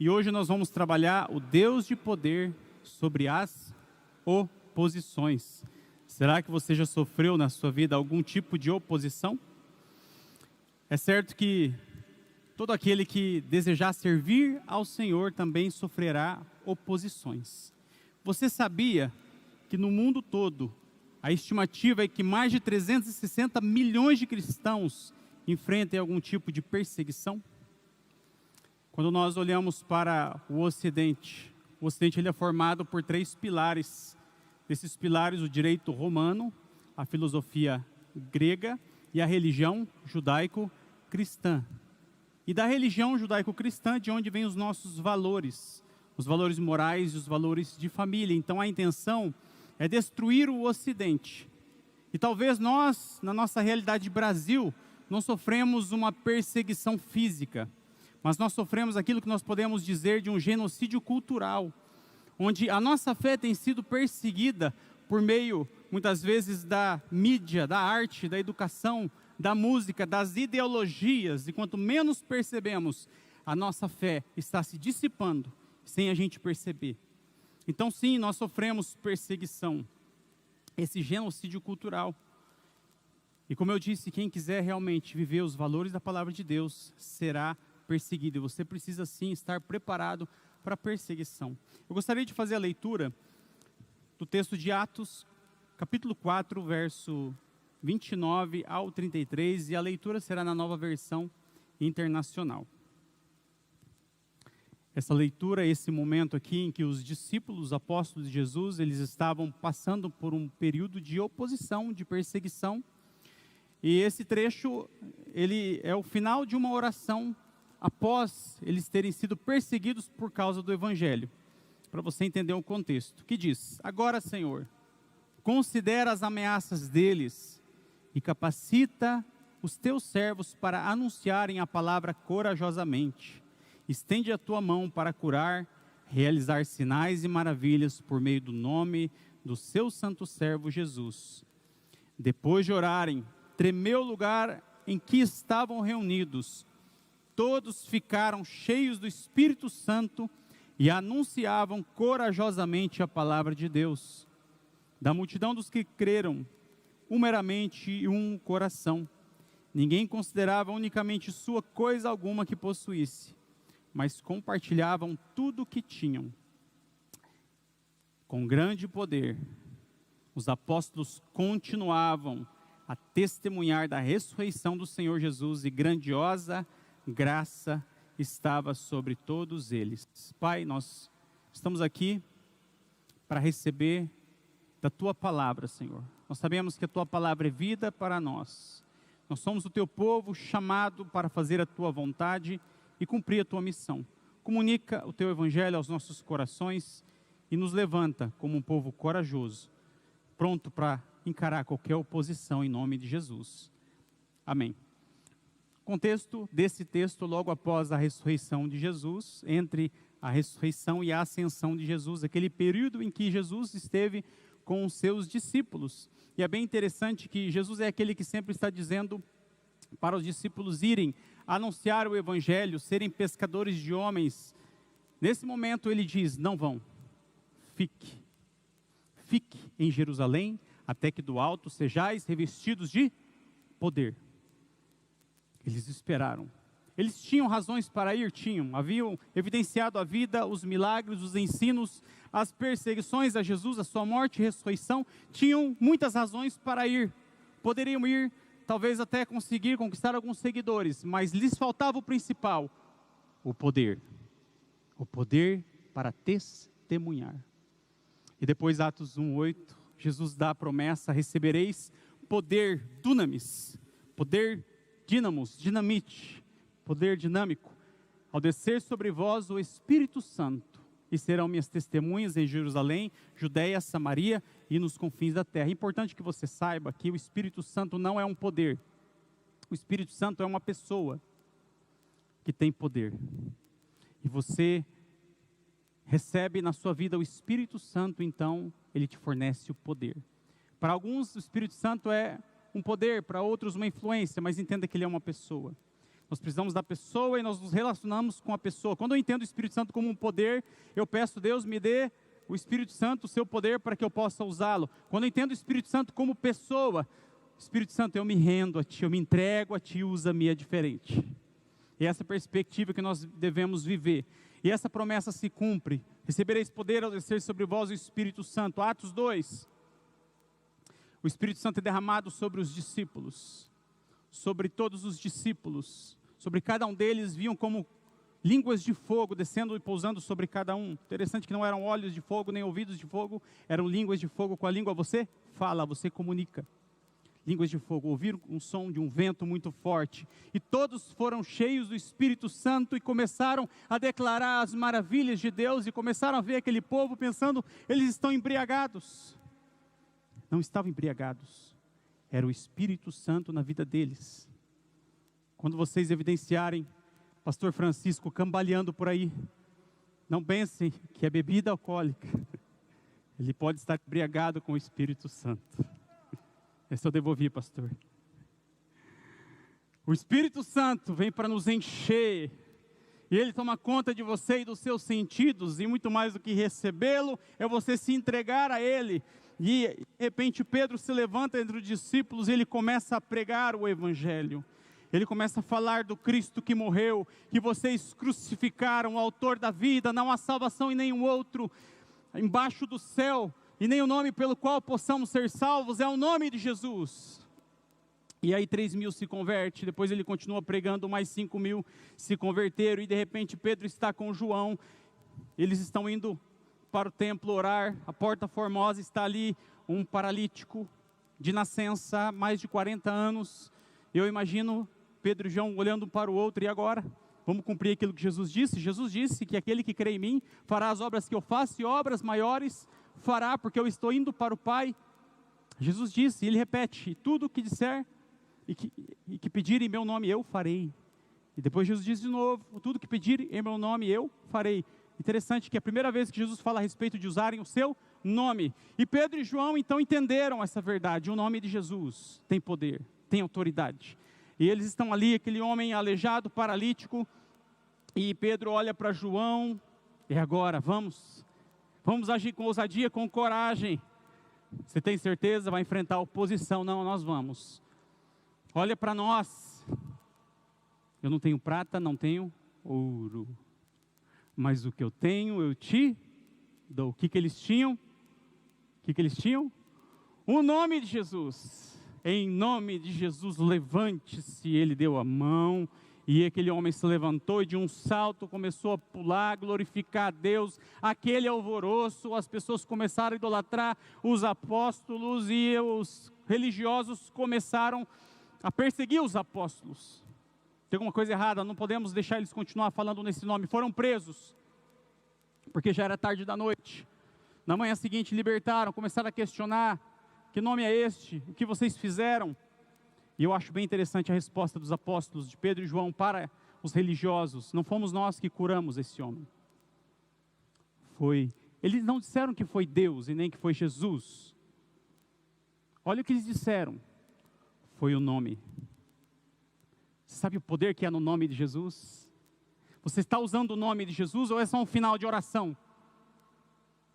E hoje nós vamos trabalhar o Deus de poder sobre as oposições. Será que você já sofreu na sua vida algum tipo de oposição? É certo que todo aquele que desejar servir ao Senhor também sofrerá oposições. Você sabia que no mundo todo a estimativa é que mais de 360 milhões de cristãos enfrentem algum tipo de perseguição? Quando nós olhamos para o Ocidente ele é formado por 3 pilares. Desses pilares, o direito romano, a filosofia grega e a religião judaico-cristã. E da religião judaico-cristã, de onde vêm os nossos valores, os valores morais e os valores de família. Então a intenção é destruir o Ocidente. E talvez nós, na nossa realidade de Brasil, não sofremos uma perseguição física, mas nós sofremos aquilo que nós podemos dizer de um genocídio cultural, onde a nossa fé tem sido perseguida por meio, muitas vezes, da mídia, da arte, da educação, da música, das ideologias, e quanto menos percebemos, a nossa fé está se dissipando, sem a gente perceber. Então sim, nós sofremos perseguição, esse genocídio cultural. E como eu disse, quem quiser realmente viver os valores da palavra de Deus, será perseguido. E você precisa sim estar preparado para a perseguição. Eu gostaria de fazer a leitura do texto de Atos, capítulo 4, verso 29 ao 33, e a leitura será na Nova Versão Internacional. Essa leitura, esse momento aqui em que os discípulos, os apóstolos de Jesus, eles estavam passando por um período de oposição, de perseguição. E esse trecho, ele é o final de uma oração após eles terem sido perseguidos por causa do Evangelho. Para você entender o contexto, que diz: agora, Senhor, considera as ameaças deles e capacita os teus servos para anunciarem a palavra corajosamente. Estende a tua mão para curar, realizar sinais e maravilhas por meio do nome do seu santo servo Jesus. Depois de orarem, tremeu o lugar em que estavam reunidos. Todos ficaram cheios do Espírito Santo e anunciavam corajosamente a palavra de Deus. Da multidão dos que creram, meramente e um coração. Ninguém considerava unicamente sua coisa alguma que possuísse, mas compartilhavam tudo o que tinham. Com grande poder, os apóstolos continuavam a testemunhar da ressurreição do Senhor Jesus, e grandiosa graça estava sobre todos eles. Pai, nós estamos aqui para receber da Tua palavra, Senhor. Nós sabemos que a Tua palavra é vida para nós. Nós somos o Teu povo chamado para fazer a Tua vontade e cumprir a Tua missão. Comunica o Teu Evangelho aos nossos corações e nos levanta como um povo corajoso, pronto para encarar qualquer oposição em nome de Jesus. Amém. Contexto desse texto, logo após a ressurreição de Jesus, entre a ressurreição e a ascensão de Jesus, aquele período em que Jesus esteve com os seus discípulos. E é bem interessante que Jesus é aquele que sempre está dizendo para os discípulos irem anunciar o Evangelho, serem pescadores de homens. Nesse momento ele diz: não vão, fique em Jerusalém, até que do alto sejais revestidos de poder. Eles esperaram. Eles tinham razões para ir? Tinham. Haviam evidenciado a vida, os milagres, os ensinos, as perseguições a Jesus, a sua morte e ressurreição. Tinham muitas razões para ir. Poderiam ir, talvez até conseguir conquistar alguns seguidores, mas lhes faltava o principal: o poder. O poder para testemunhar. E depois, Atos 1:8, Jesus dá a promessa: recebereis poder, dunamis, poder dínamos, dinamite, poder dinâmico, ao descer sobre vós o Espírito Santo, e serão minhas testemunhas em Jerusalém, Judeia, Samaria e nos confins da terra. É importante que você saiba que o Espírito Santo não é um poder. O Espírito Santo é uma pessoa que tem poder. E você recebe na sua vida o Espírito Santo, então ele te fornece o poder. Para alguns o Espírito Santo é um poder, para outros uma influência, mas entenda que ele é uma pessoa. Nós precisamos da pessoa e nós nos relacionamos com a pessoa. Quando eu entendo o Espírito Santo como um poder, eu peço, Deus, me dê o Espírito Santo, o seu poder, para que eu possa usá-lo. Quando eu entendo o Espírito Santo como pessoa, Espírito Santo, eu me rendo a Ti, eu me entrego a Ti, usa-me, é diferente. E essa perspectiva que nós devemos viver. E essa promessa se cumpre. Recebereis poder ao descer sobre vós o Espírito Santo. Atos 2. O Espírito Santo é derramado sobre os discípulos. Sobre todos os discípulos. Sobre cada um deles viam como línguas de fogo descendo e pousando sobre cada um. Interessante que não eram olhos de fogo, nem ouvidos de fogo. Eram línguas de fogo. Com a língua você fala, você comunica. Línguas de fogo, ouviram um som de um vento muito forte, e todos foram cheios do Espírito Santo e começaram a declarar as maravilhas de Deus, e começaram a ver aquele povo pensando, eles estão embriagados. Não estavam embriagados, era o Espírito Santo na vida deles. Quando vocês evidenciarem pastor Francisco cambaleando por aí, não pensem que é bebida alcoólica, ele pode estar embriagado com o Espírito Santo. Esse eu devolvi, pastor. O Espírito Santo vem para nos encher, e Ele toma conta de você e dos seus sentidos, e muito mais do que recebê-lo, é você se entregar a Ele. E de repente Pedro se levanta entre os discípulos, e ele começa a pregar o Evangelho. Ele começa a falar do Cristo que morreu, que vocês crucificaram, o autor da vida, não há salvação em nenhum outro, embaixo do céu, e nem o nome pelo qual possamos ser salvos, é o nome de Jesus. E aí 3.000 se converte, depois ele continua pregando, mais 5.000 se converteram, e de repente Pedro está com João, eles estão indo para o templo orar, a porta formosa, está ali um paralítico de nascença, há mais de 40 anos, eu imagino Pedro e João olhando um para o outro, e agora? Vamos cumprir aquilo que Jesus disse? Jesus disse que aquele que crê em mim, fará as obras que eu faço, e obras maiores fará, porque eu estou indo para o Pai. Jesus disse, e ele repete, tudo o que disser e que pedir em meu nome eu farei. E depois Jesus diz de novo, tudo que pedir em meu nome eu farei. Interessante que é a primeira vez que Jesus fala a respeito de usarem o seu nome. E Pedro e João então entenderam essa verdade, o nome de Jesus tem poder, tem autoridade. E eles estão ali, aquele homem aleijado, paralítico, e Pedro olha para João, e agora, vamos agir com ousadia, com coragem. Você tem certeza? Vai enfrentar a oposição? Não, nós vamos. Olha para nós. Eu não tenho prata, não tenho ouro. Mas o que eu tenho, eu te dou. O que eles tinham? O nome de Jesus. Em nome de Jesus, levante-se. Ele deu a mão. E aquele homem se levantou e de um salto começou a pular, glorificar a Deus. Aquele alvoroço, as pessoas começaram a idolatrar os apóstolos e os religiosos começaram a perseguir os apóstolos. Tem alguma coisa errada, não podemos deixar eles continuar falando nesse nome. Foram presos, porque já era tarde da noite. Na manhã seguinte libertaram, começaram a questionar, que nome é este? O que vocês fizeram? E eu acho bem interessante a resposta dos apóstolos, de Pedro e João, para os religiosos. Não fomos nós que curamos esse homem. Eles não disseram que foi Deus e nem que foi Jesus. Olha o que eles disseram. Foi o nome. Você sabe o poder que é no nome de Jesus? Você está usando o nome de Jesus ou é só um final de oração?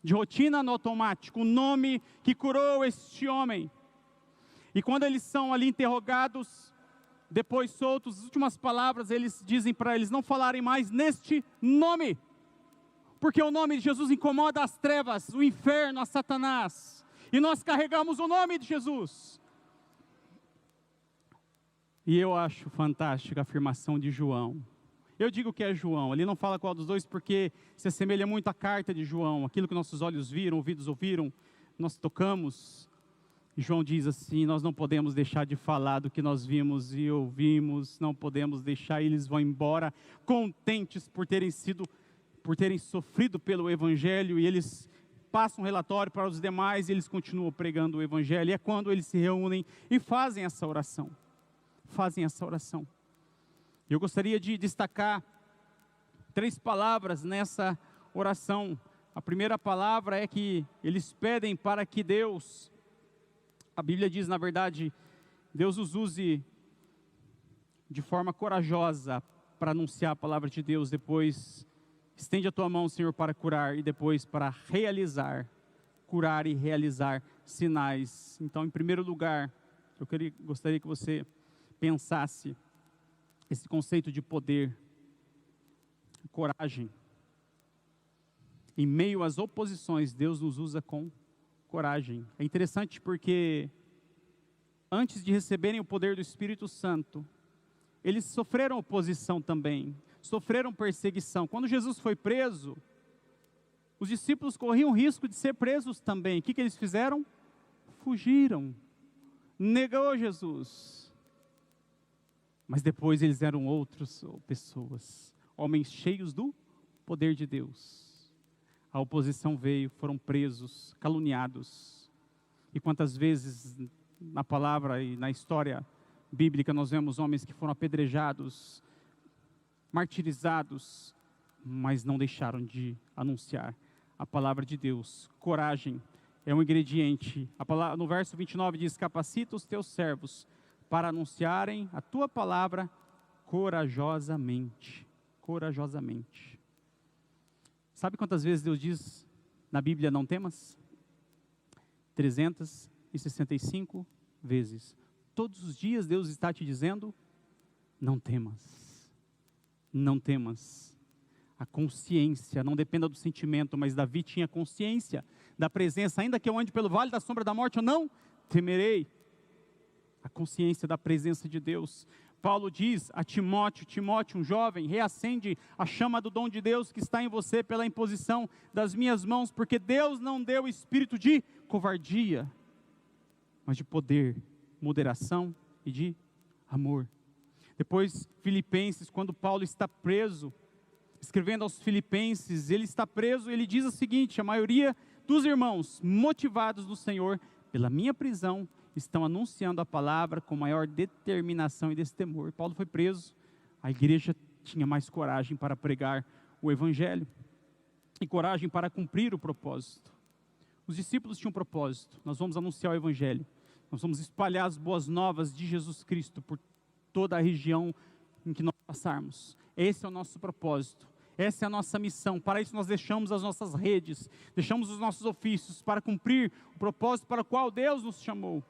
De rotina no automático. O nome que curou este homem. E quando eles são ali interrogados, depois soltos, as últimas palavras, eles dizem para eles não falarem mais neste nome. Porque o nome de Jesus incomoda as trevas, o inferno, a Satanás. E nós carregamos o nome de Jesus. E eu acho fantástica a afirmação de João. Eu digo que é João, ele não fala qual dos dois porque se assemelha muito à carta de João. Aquilo que nossos olhos viram, ouvidos ouviram, nós tocamos. E João diz assim, nós não podemos deixar de falar do que nós vimos e ouvimos, não podemos deixar, eles vão embora contentes por terem sofrido pelo Evangelho, e eles passam um relatório para os demais, e eles continuam pregando o Evangelho, e é quando eles se reúnem e fazem essa oração. Eu gostaria de destacar 3 palavras nessa oração. A primeira palavra é que eles pedem para que Deus, a Bíblia diz, na verdade, Deus os use de forma corajosa para anunciar a palavra de Deus. Depois, estende a tua mão, Senhor, para curar, e depois para realizar, curar e realizar sinais. Então, em primeiro lugar, gostaria que você pensasse esse conceito de poder, coragem. Em meio às oposições, Deus nos usa com coragem. É interessante porque antes de receberem o poder do Espírito Santo, eles sofreram oposição também, sofreram perseguição. Quando Jesus foi preso, os discípulos corriam risco de ser presos também. O que eles fizeram? Fugiram, negou Jesus. Mas depois eles eram outras pessoas, homens cheios do poder de Deus. A oposição veio, foram presos, caluniados. E quantas vezes na palavra e na história bíblica nós vemos homens que foram apedrejados, martirizados, mas não deixaram de anunciar a palavra de Deus. Coragem é um ingrediente. No verso 29 diz: capacita os teus servos para anunciarem a tua palavra corajosamente. Corajosamente. Sabe quantas vezes Deus diz na Bíblia não temas? 365 vezes. Todos os dias Deus está te dizendo, não temas. Não temas. A consciência não dependa do sentimento, mas Davi tinha consciência da presença. Ainda que eu ande pelo vale da sombra da morte, eu não temerei. A consciência da presença de Deus. Paulo diz a Timóteo, um jovem, reacende a chama do dom de Deus que está em você pela imposição das minhas mãos, porque Deus não deu espírito de covardia, mas de poder, moderação e de amor. Depois, Filipenses, quando Paulo está preso, escrevendo aos Filipenses, ele está preso, ele diz o seguinte: a maioria dos irmãos, motivados no Senhor, pela minha prisão, estão anunciando a palavra com maior determinação e destemor. Paulo foi preso, a igreja tinha mais coragem para pregar o evangelho, e coragem para cumprir o propósito. Os discípulos tinham um propósito: nós vamos anunciar o evangelho, nós vamos espalhar as boas novas de Jesus Cristo por toda a região em que nós passarmos. Esse é o nosso propósito, essa é a nossa missão. Para isso nós deixamos as nossas redes, deixamos os nossos ofícios para cumprir o propósito para o qual Deus nos chamou.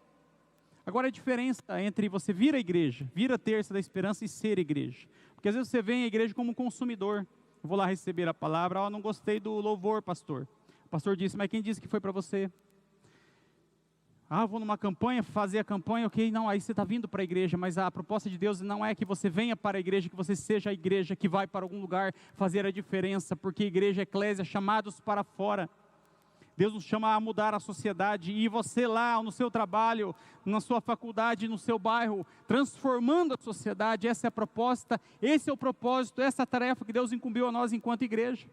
Agora a diferença entre você vir à igreja, vir à terça da esperança e ser igreja. Porque às vezes você vem à igreja como consumidor. Eu vou lá receber a palavra, não gostei do louvor, pastor. O pastor disse, mas quem disse que foi para você? Vou numa campanha, fazer a campanha, ok, não, aí você está vindo para a igreja, mas a proposta de Deus não é que você venha para a igreja, que você seja a igreja que vai para algum lugar fazer a diferença, porque igreja, eclésia, chamados para fora. Deus nos chama a mudar a sociedade, e você lá no seu trabalho, na sua faculdade, no seu bairro, transformando a sociedade. Essa é a proposta, esse é o propósito, essa é a tarefa que Deus incumbiu a nós enquanto igreja.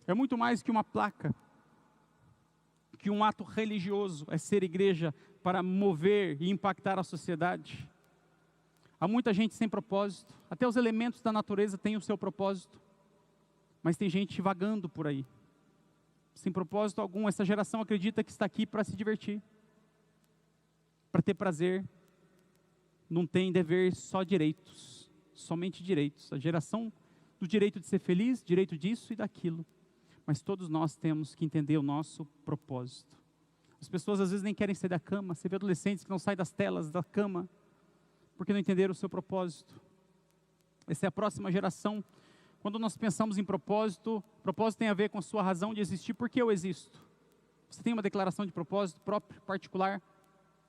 É muito mais que uma placa, que um ato religioso, é ser igreja para mover e impactar a sociedade. Há muita gente sem propósito, até os elementos da natureza têm o seu propósito, mas tem gente vagando por aí, sem propósito algum. Essa geração acredita que está aqui para se divertir, para ter prazer, não tem dever, só direitos, somente direitos. A geração do direito de ser feliz, direito disso e daquilo. Mas todos nós temos que entender o nosso propósito. As pessoas às vezes nem querem sair da cama. Você vê adolescentes que não saem das telas da cama, porque não entenderam o seu propósito. Essa é a próxima geração. Quando nós pensamos em propósito tem a ver com a sua razão de existir. Por que eu existo? Você tem uma declaração de propósito próprio, particular?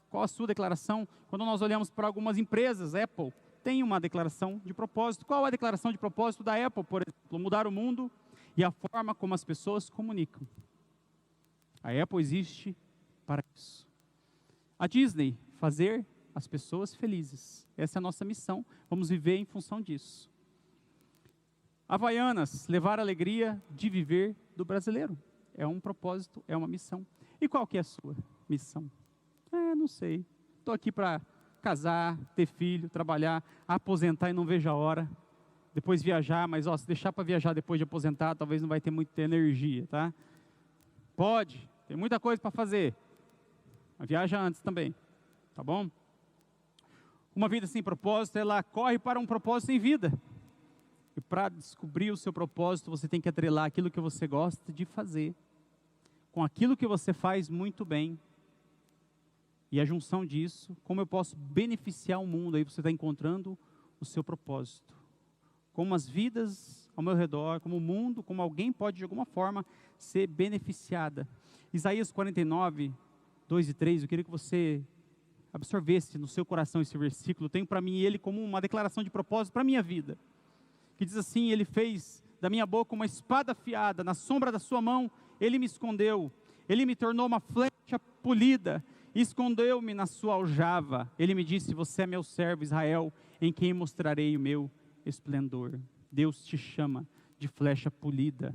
Qual a sua declaração? Quando nós olhamos para algumas empresas, Apple tem uma declaração de propósito. Qual é a declaração de propósito da Apple, por exemplo? Mudar o mundo e a forma como as pessoas comunicam. A Apple existe para isso. A Disney, fazer as pessoas felizes. Essa é a nossa missão. Vamos viver em função disso. Havaianas, levar a alegria de viver do brasileiro. É um propósito, é uma missão. E qual que é a sua missão? Não sei. Estou aqui para casar, ter filho, trabalhar, aposentar e não vejo a hora. Depois viajar, mas se deixar para viajar depois de aposentar, talvez não vai ter muita energia, tá? Pode, tem muita coisa para fazer. Mas viaja antes também, tá bom? Uma vida sem propósito, ela corre para um propósito sem vida. E para descobrir o seu propósito, você tem que atrelar aquilo que você gosta de fazer com aquilo que você faz muito bem. E a junção disso, como eu posso beneficiar o mundo, aí você está encontrando o seu propósito. Como as vidas ao meu redor, como o mundo, como alguém pode de alguma forma ser beneficiada. Isaías 49, 2 e 3, eu queria que você absorvesse no seu coração esse versículo. Tenho para mim ele como uma declaração de propósito para a minha vida. Que diz assim: ele fez da minha boca uma espada afiada, na sombra da sua mão ele me escondeu. Ele me tornou uma flecha polida, escondeu-me na sua aljava. Ele me disse: você é meu servo Israel, em quem mostrarei o meu esplendor. Deus te chama de flecha polida.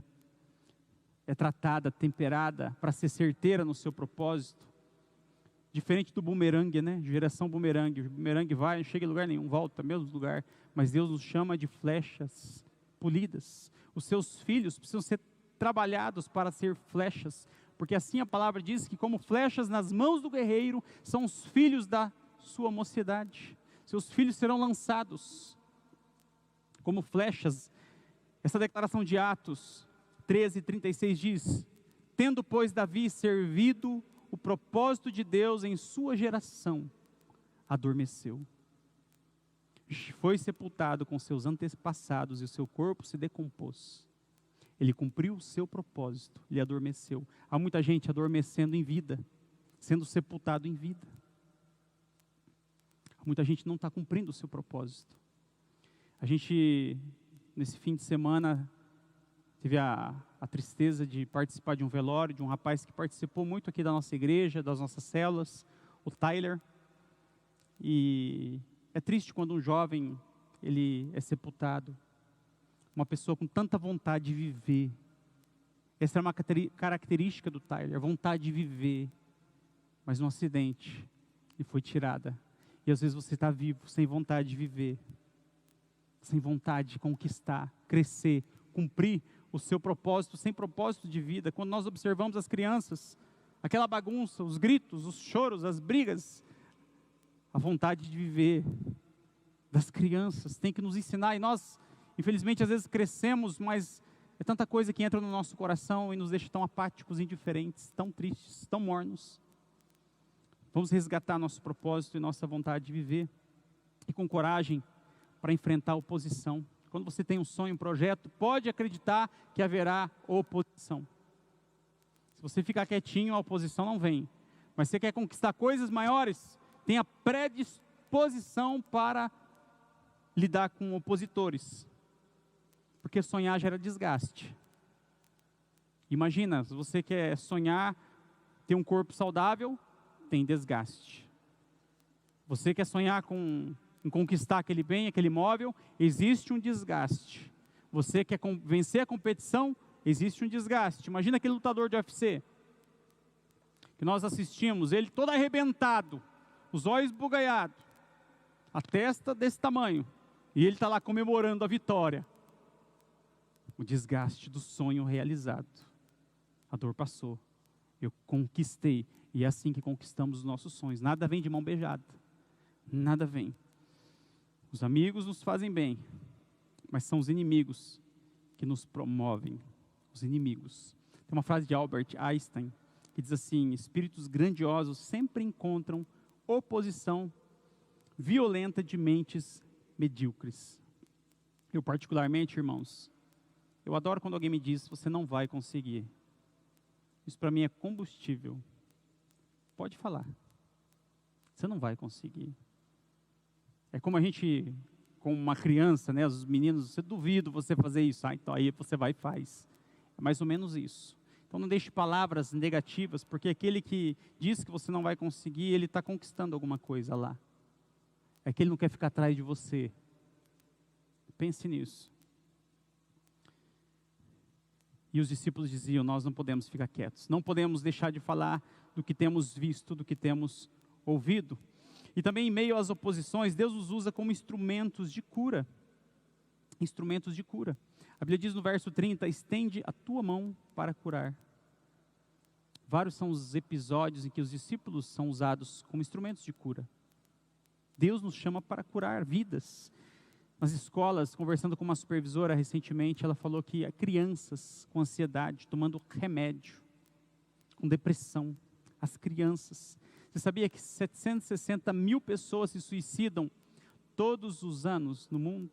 É tratada, temperada, para ser certeira no seu propósito. Diferente do bumerangue, né? Geração bumerangue. O bumerangue vai, não chega em lugar nenhum, volta, mesmo lugar. Mas Deus nos chama de flechas polidas. Os seus filhos precisam ser trabalhados para ser flechas. Porque assim a palavra diz que como flechas nas mãos do guerreiro, são os filhos da sua mocidade. Seus filhos serão lançados como flechas. Essa declaração de Atos 13:36 diz: tendo, pois, Davi servido o propósito de Deus em sua geração, adormeceu. Foi sepultado com seus antepassados e o seu corpo se decompôs. Ele cumpriu o seu propósito, ele adormeceu. Há muita gente adormecendo em vida, sendo sepultado em vida. Muita gente não está cumprindo o seu propósito. A gente, nesse fim de semana, teve a tristeza de participar de um velório de um rapaz que participou muito aqui da nossa igreja, das nossas células, o Tyler. E é triste quando um jovem, ele é sepultado. Uma pessoa com tanta vontade de viver. Essa é uma característica do Tyler, a vontade de viver. Mas num acidente, e foi tirada. E às vezes você está vivo, sem vontade de viver. Sem vontade de conquistar, crescer, cumprir o seu propósito, sem propósito de vida. Quando nós observamos as crianças, aquela bagunça, os gritos, os choros, as brigas, a vontade de viver das crianças tem que nos ensinar. E nós, infelizmente, às vezes crescemos, mas é tanta coisa que entra no nosso coração e nos deixa tão apáticos, indiferentes, tão tristes, tão mornos. Vamos resgatar nosso propósito e nossa vontade de viver. E com coragem para enfrentar a oposição. Quando você tem um sonho, um projeto, pode acreditar que haverá oposição. Se você ficar quietinho, a oposição não vem. Mas se você quer conquistar coisas maiores, tenha predisposição para lidar com opositores. Porque sonhar gera desgaste. Imagina, se você quer sonhar, ter um corpo saudável, tem desgaste. Você quer sonhar em conquistar aquele bem, aquele imóvel, existe um desgaste. Você quer vencer a competição, existe um desgaste. Imagina aquele lutador de UFC, que nós assistimos, ele todo arrebentado, os olhos bugalhados, a testa desse tamanho, e ele está lá comemorando a vitória. O desgaste do sonho realizado. A dor passou, eu conquistei, e é assim que conquistamos os nossos sonhos. Nada vem de mão beijada, nada vem. Os amigos nos fazem bem, mas são os inimigos que nos promovem. Os inimigos. Tem uma frase de Albert Einstein que diz assim: espíritos grandiosos sempre encontram oposição violenta de mentes medíocres. Eu particularmente, irmãos, eu adoro quando alguém me diz: você não vai conseguir. Isso para mim é combustível. Pode falar. Você não vai conseguir. É como a gente, com uma criança, né, os meninos, você duvido você fazer isso, então aí você vai e faz. É mais ou menos isso. Então não deixe palavras negativas, porque aquele que diz que você não vai conseguir, ele está conquistando alguma coisa lá. É que ele não quer ficar atrás de você. Pense nisso. E os discípulos diziam: nós não podemos ficar quietos, não podemos deixar de falar do que temos visto, do que temos ouvido. E também em meio às oposições, Deus os usa como instrumentos de cura. Instrumentos de cura. A Bíblia diz no verso 30, estende a tua mão para curar. Vários são os episódios em que os discípulos são usados como instrumentos de cura. Deus nos chama para curar vidas. Nas escolas, conversando com uma supervisora recentemente, ela falou que crianças com ansiedade, tomando remédio, com depressão, as crianças. Você sabia que 760 mil pessoas se suicidam todos os anos no mundo?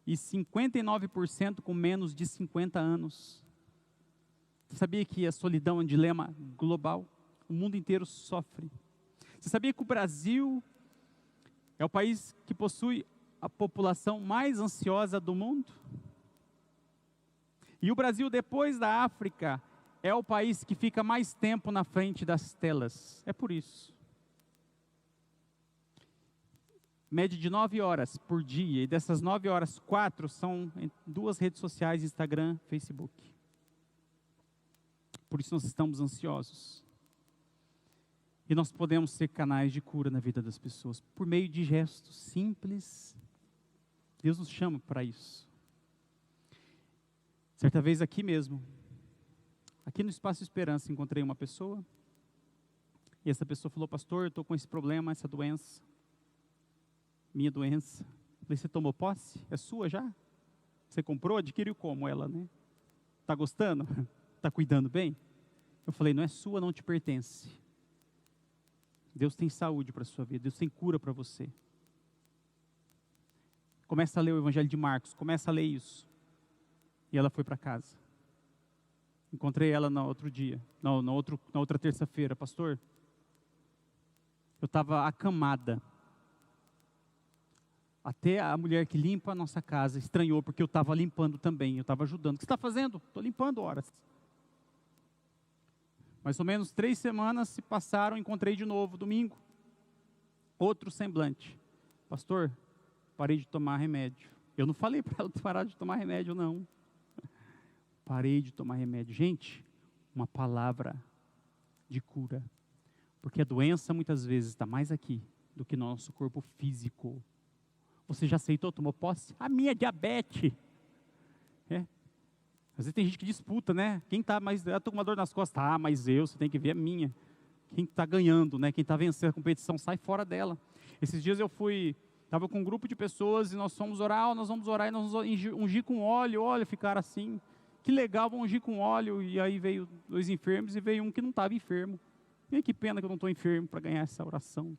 E 59% com menos de 50 anos. Você sabia que a solidão é um dilema global? O mundo inteiro sofre. Você sabia que o Brasil é o país que possui a população mais ansiosa do mundo? E o Brasil, depois da África, é o país que fica mais tempo na frente das telas. É por isso. Média de 9 horas por dia, e dessas 9 horas, 4 são em 2 redes sociais, Instagram, Facebook. Por isso nós estamos ansiosos. E nós podemos ser canais de cura na vida das pessoas, por meio de gestos simples. Deus nos chama para isso. Certa vez aqui mesmo, aqui no Espaço Esperança, encontrei uma pessoa, e essa pessoa falou: pastor, eu estou com esse problema, essa doença, minha doença. Eu falei: você tomou posse? É sua já? Você comprou? Adquiriu como ela, né? Está gostando? Está cuidando bem? Eu falei: não é sua, não te pertence. Deus tem saúde para a sua vida, Deus tem cura para você. Começa a ler o Evangelho de Marcos, começa a ler isso. E ela foi para casa. Encontrei ela no outro dia, na outra terça-feira: pastor, eu estava acamada. Até a mulher que limpa a nossa casa estranhou, porque eu estava limpando também, eu estava ajudando. O que você está fazendo? Estou limpando horas. Mais ou menos 3 semanas se passaram, encontrei de novo, domingo. Outro semblante: pastor, parei de tomar remédio. Eu não falei para ela parar de tomar remédio, não. Parei de tomar remédio. Gente, uma palavra de cura. Porque a doença muitas vezes está mais aqui do que no nosso corpo físico. Você já aceitou, tomou posse? A minha é diabetes. Às vezes tem gente que disputa, né? Quem está mais... Eu estou com uma dor nas costas. Ah, mas você tem que ver a minha. Quem está ganhando, né? Quem está vencendo a competição, sai fora dela. Esses dias eu estava com um grupo de pessoas e nós vamos orar e nós vamos ungir com óleo. Olha, ficaram assim. Que legal, vamos ungir com óleo. E aí veio 2 enfermos e veio um que não estava enfermo. E que pena que eu não estou enfermo para ganhar essa oração.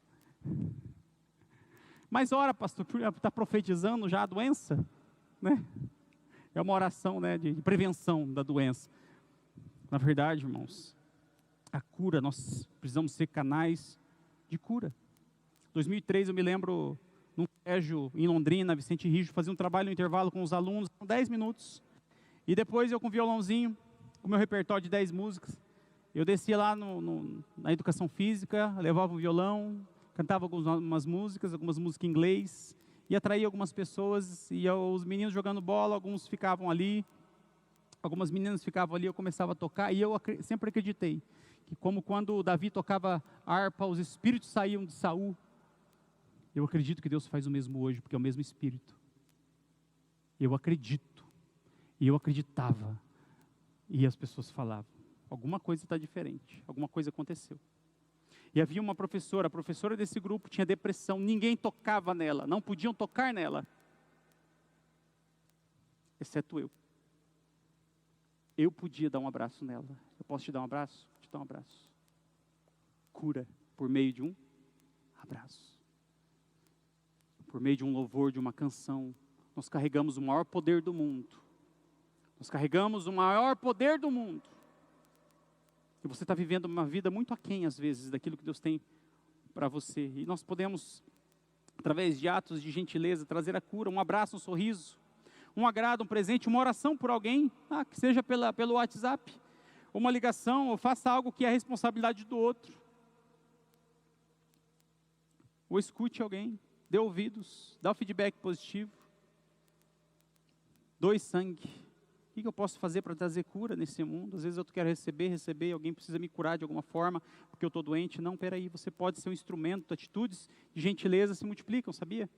Mas ora, pastor, está profetizando já a doença? Né? É uma oração, né, de prevenção da doença. Na verdade, irmãos, a cura, nós precisamos ser canais de cura. 2003, eu me lembro, num colégio em Londrina, Vicente Rijo, fazia um trabalho no intervalo com os alunos, com 10 minutos. E depois eu com o violãozinho, com o meu repertório de 10 músicas, eu descia lá na educação física, levava o violão, cantava algumas músicas em inglês, e atraía algumas pessoas, e os meninos jogando bola, alguns ficavam ali, algumas meninas ficavam ali, eu começava a tocar, e eu sempre acreditei, que como quando Davi tocava harpa, os espíritos saíam de Saul, eu acredito que Deus faz o mesmo hoje, porque é o mesmo espírito. Eu acredito, e eu acreditava, e as pessoas falavam: alguma coisa está diferente, alguma coisa aconteceu. E havia uma professora, a professora desse grupo tinha depressão, ninguém tocava nela, não podiam tocar nela, exceto eu. Eu podia dar um abraço nela. Eu posso te dar um abraço? Te dar um abraço. Cura por meio de um abraço. Por meio de um louvor, de uma canção. Nós carregamos o maior poder do mundo. Nós carregamos o maior poder do mundo. E você está vivendo uma vida muito aquém, às vezes, daquilo que Deus tem para você. E nós podemos, através de atos de gentileza, trazer a cura, um abraço, um sorriso, um agrado, um presente, uma oração por alguém, que seja pelo WhatsApp, uma ligação, ou faça algo que é a responsabilidade do outro. Ou escute alguém, dê ouvidos, dá o feedback positivo, doe sangue. O que eu posso fazer para trazer cura nesse mundo? Às vezes eu quero receber, alguém precisa me curar de alguma forma, porque eu estou doente. Não, peraí, você pode ser um instrumento, atitudes de gentileza se multiplicam, sabia?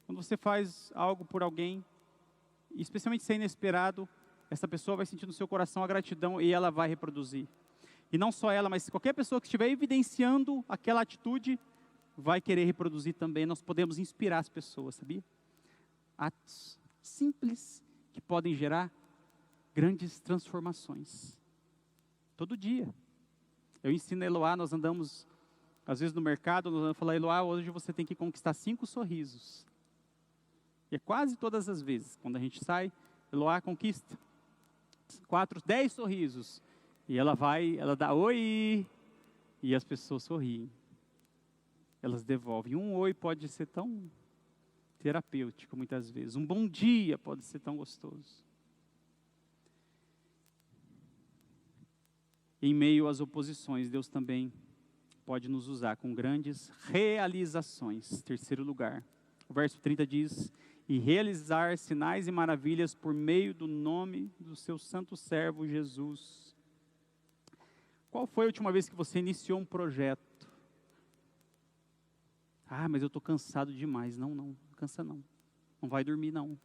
Quando você faz algo por alguém, especialmente se é inesperado, essa pessoa vai sentir no seu coração a gratidão e ela vai reproduzir. E não só ela, mas qualquer pessoa que estiver evidenciando aquela atitude, vai querer reproduzir também. Nós podemos inspirar as pessoas, sabia? Atos simples que podem gerar grandes transformações. Todo dia. Eu ensino a Eloá, nós andamos, às vezes no mercado, nós vamos falar, Eloá, hoje você tem que conquistar 5 sorrisos. E é quase todas as vezes, quando a gente sai, Eloá conquista 10 sorrisos. E ela vai, ela dá oi, e as pessoas sorriem. Elas devolvem. Um oi pode ser tão terapêutico muitas vezes. Um bom dia pode ser tão gostoso. Em meio às oposições, Deus também pode nos usar com grandes realizações. Terceiro lugar, o verso 30 diz, e realizar sinais e maravilhas por meio do nome do seu santo servo Jesus. Qual foi a última vez que você iniciou um projeto? Ah, mas eu estou cansado demais. Não cansa não. Não vai dormir não.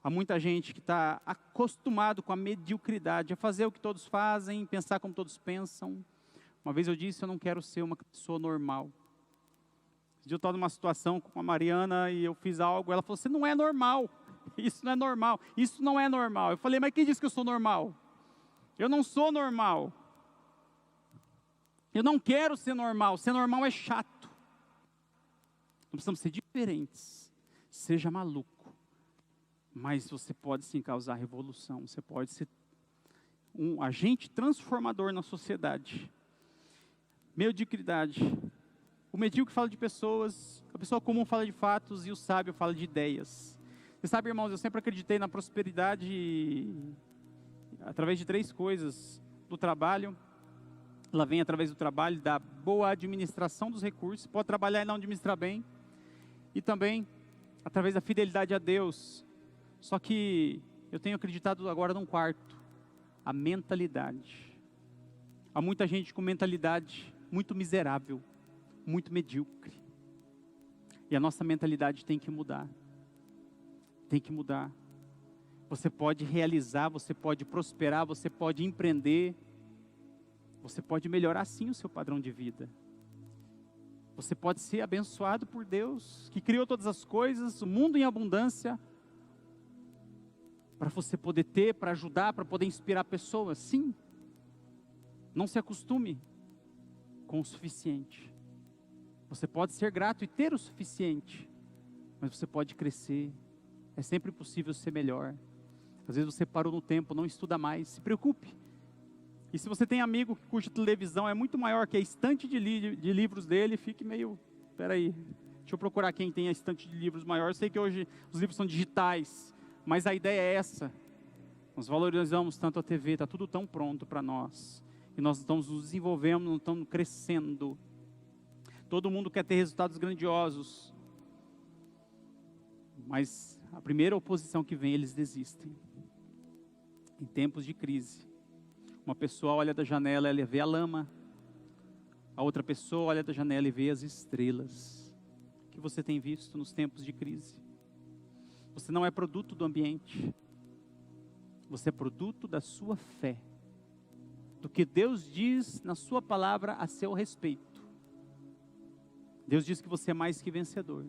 Há muita gente que está acostumado com a mediocridade, a fazer o que todos fazem, pensar como todos pensam. Uma vez eu disse, eu não quero ser uma pessoa normal. Eu estava numa situação com a Mariana e eu fiz algo, ela falou, você não é normal, isso não é normal, isso não é normal. Eu falei, mas quem disse que eu sou normal? Eu não sou normal. Eu não quero ser normal é chato. Nós precisamos ser diferentes, seja maluco. Mas você pode sim causar revolução, você pode ser um agente transformador na sociedade. Mediocridade. O medíocre fala de pessoas, a pessoa comum fala de fatos e o sábio fala de ideias. Você sabe, irmãos, eu sempre acreditei na prosperidade através de 3 coisas. Do trabalho, ela vem através do trabalho, da boa administração dos recursos, pode trabalhar e não administrar bem. E também através da fidelidade a Deus. Só que eu tenho acreditado agora num quarto, a mentalidade. Há muita gente com mentalidade muito miserável, muito medíocre. E a nossa mentalidade tem que mudar. Tem que mudar. Você pode realizar, você pode prosperar, você pode empreender. Você pode melhorar sim o seu padrão de vida. Você pode ser abençoado por Deus, que criou todas as coisas, o mundo em abundância, para você poder ter, para ajudar, para poder inspirar pessoas, sim. Não se acostume com o suficiente. Você pode ser grato e ter o suficiente, mas você pode crescer. É sempre possível ser melhor. Às vezes você parou no tempo, não estuda mais, se preocupe. E se você tem amigo que curte televisão, é muito maior que a estante de livros dele, fique meio, peraí, deixa eu procurar quem tem a estante de livros maior. Eu sei que hoje os livros são digitais, mas a ideia é essa. Nós valorizamos tanto a TV, está tudo tão pronto para nós. E nós estamos nos desenvolvendo, não estamos crescendo. Todo mundo quer ter resultados grandiosos. Mas a primeira oposição que vem, eles desistem. Em tempos de crise. Uma pessoa olha da janela, ela vê a lama. A outra pessoa olha da janela e vê as estrelas. O que você tem visto nos tempos de crise? Você não é produto do ambiente. Você é produto da sua fé. Do que Deus diz na sua palavra a seu respeito. Deus diz que você é mais que vencedor.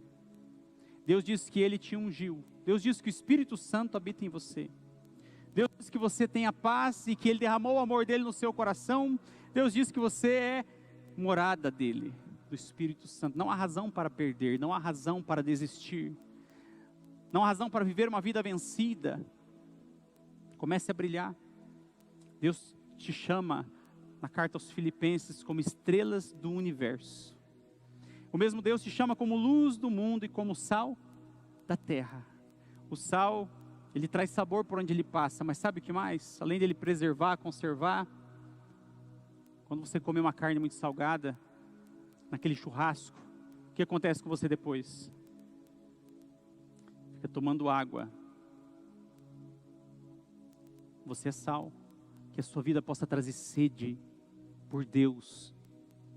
Deus diz que Ele te ungiu. Deus diz que o Espírito Santo habita em você. Deus diz que você tem a paz e que Ele derramou o amor dEle no seu coração. Deus diz que você é morada dEle, do Espírito Santo. Não há razão para perder, não há razão para desistir. Não há razão para viver uma vida vencida. Comece a brilhar. Deus te chama na carta aos Filipenses como estrelas do universo. O mesmo Deus te chama como luz do mundo e como sal da terra. O sal, ele traz sabor por onde ele passa, mas sabe o que mais? Além dele preservar, conservar, quando você come uma carne muito salgada, naquele churrasco, o que acontece com você depois? Fica tomando água. Você é sal. Que a sua vida possa trazer sede por Deus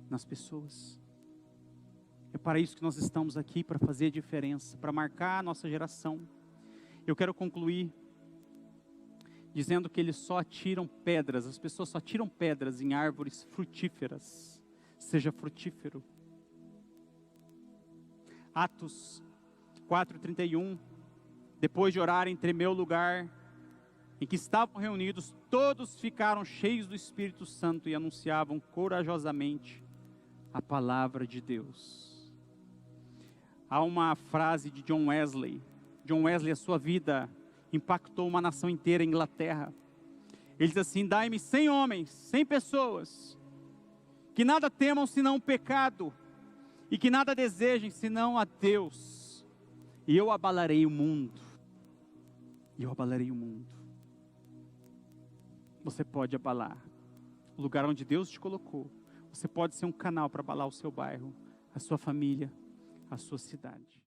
nas pessoas. É para isso que nós estamos aqui, para fazer a diferença, para marcar a nossa geração. Eu quero concluir dizendo que eles só atiram pedras, as pessoas só atiram pedras em árvores frutíferas, seja frutífero. Atos 4:31, depois de orarem, tremeu o lugar em que estavam reunidos, todos ficaram cheios do Espírito Santo e anunciavam corajosamente a palavra de Deus. Há uma frase de John Wesley. John Wesley, a sua vida impactou uma nação inteira, a Inglaterra. Ele diz assim: dai-me 100 homens, 100 pessoas, que nada temam senão o pecado, e que nada desejem senão a Deus, e eu abalarei o mundo. E eu abalarei o mundo. Você pode abalar o lugar onde Deus te colocou. Você pode ser um canal para abalar o seu bairro, a sua família, a sua cidade.